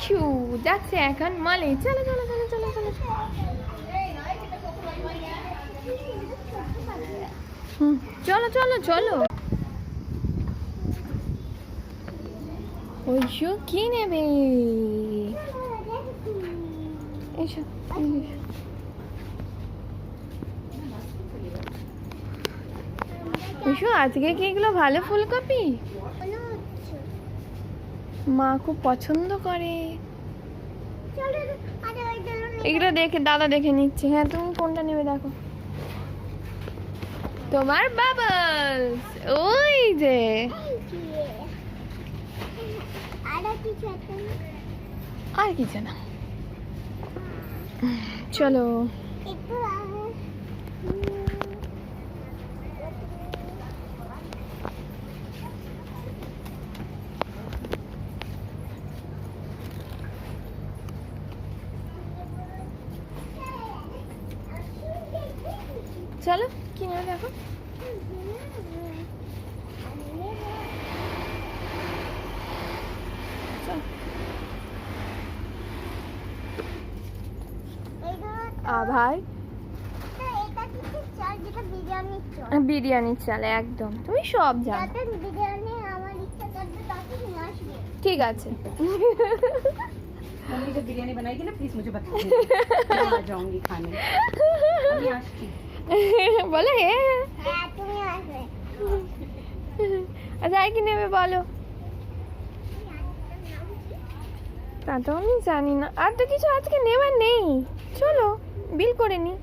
ঐশু যাচ্ছে এখন মলে। চলো চলো চলো চলো চলো। চলো চলো চলো। ঐশু কি নেবে? এসো ঐশু, আজকে কি এগুলো ভালো ফুলকপি? মা খুব পছন্দ করে এগুলো। দেখে দাদা দেখে নিচ্ছে। হ্যাঁ, তুমি কোনটা নেবে দেখো। তোমার বাবলস ওই যে। আর কিছু না, চলো। চলো কি নেবে দেখো। ভাই বিরিয়ানির চাল একদম, তুমি সব জানো। ঠিক আছে। मम्मी जब बिरयानी बनाएगी ना प्लीज मुझे बता आ जाऊंगी खाने। বলো আচ্ছা, আর কি নেবে বলো? তা তো আমি জানি না, আর তো কিছু আজকে নেবার নেই। চলো বিল করে নি।